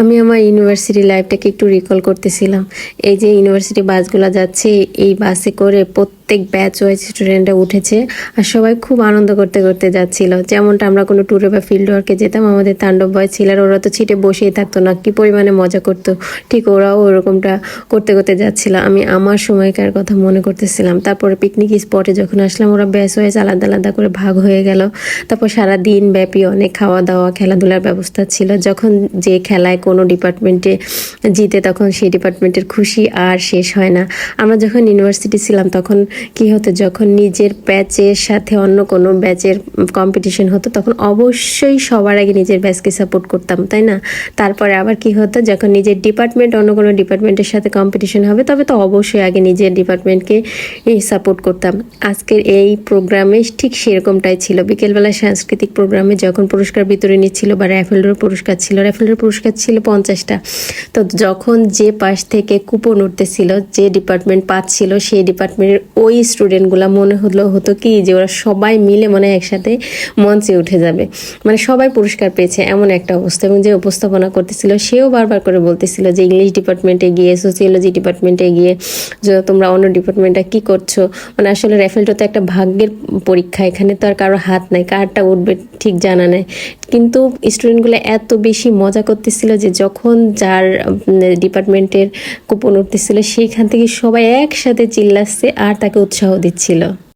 আমি আমার ইউনিভার্সিটি লাইফটাকে একটু রিকল করতেছিলাম। এই যে ইউনিভার্সিটি বাসগুলো যাচ্ছে, এই বাসে করে প্রত্যেক ব্যাচ ওয়াইজ স্টুডেন্টরা উঠেছে আর সবাই খুব আনন্দ করতে করতে যাচ্ছিল। যেমনটা আমরা কোনো ট্যুরে বা ফিল্ড ওয়ার্কে যেতাম, আমাদের তাণ্ডব বয় ছিল, ওরা তো ছিটে বসেই থাকতো না, কি পরিমাণে মজা করতো, ঠিক ওরাও ওরকমটা করতে করতে যাচ্ছিল। আমি আমার সময়কার কথা মনে করতেছিলাম। তারপরে পিকনিক স্পটে যখন আসলাম, ওরা ব্যাচ ওয়াইজ আলাদা আলাদা করে ভাগ হয়ে গেল। তারপর সারা দিন ব্যাপী অনেক খাওয়া দাওয়া খেলাধুলার ব্যবস্থা ছিল। যখন যে খেলায় কোনো ডিপার্টমেন্টে জিতে, তখন সেই ডিপার্টমেন্টের খুশি আর শেষ হয় না। আমরা যখন ইউনিভার্সিটি ছিলাম তখন কি হতো, যখন নিজের ব্যাচের সাথে অন্য কোনো ব্যাচের কম্পিটিশন হতো, তখন অবশ্যই সবার আগে নিজের ব্যাচকে সাপোর্ট করতাম, তাই না? তারপরে আবার কি হতো, যখন নিজের ডিপার্টমেন্ট অন্য কোনো ডিপার্টমেন্টের সাথে কম্পিটিশন হবে, তবে তো অবশ্যই আগে নিজের ডিপার্টমেন্টকে সাপোর্ট করতাম। আজকের এই প্রোগ্রামে ঠিক সেরকমটাই ছিল। বিকেলবেলা সাংস্কৃতিক প্রোগ্রামে যখন পুরস্কার বিতরণী ছিল বা র্যাফেলের পুরস্কার ছিল, র্যাফেলের পুরস্কার ছিল 50টা। তো যখন যে পাশ থেকে কুপন উঠতেছিল, যে ডিপার্টমেন্ট পাচ্ছিল, সেই ডিপার্টমেন্টের ওই স্টুডেন্টগুলো মনে হতো কি যে ওরা সবাই মিলে মনে একসাথে মঞ্চে উঠে যাবে, মানে সবাই পুরস্কার পেয়েছে এমন একটা অবস্থা। এবং যে উপস্থাপনা করতেছিল সেও বারবার করে বলতেছিল যে ইংলিশ ডিপার্টমেন্টে গিয়ে, সোসিওলজি ডিপার্টমেন্টে গিয়ে যে তোমরা অন্য ডিপার্টমেন্টে কি করছো। মানে আসলে র্যাফেলটা তো একটা ভাগ্যের পরীক্ষা, এখানে তো আর কারো হাত নাই, কারটা উঠবে ঠিক জানা নেই। কিন্তু স্টুডেন্টগুলো এত বেশি মজা করতেছিল যে যখন যার ডিপার্টমেন্টের কুপন উঠতেছিল, সেইখান থেকে সবাই একসাথে চিল্লাচ্ছে আর তাকে উৎসাহ দিচ্ছিল।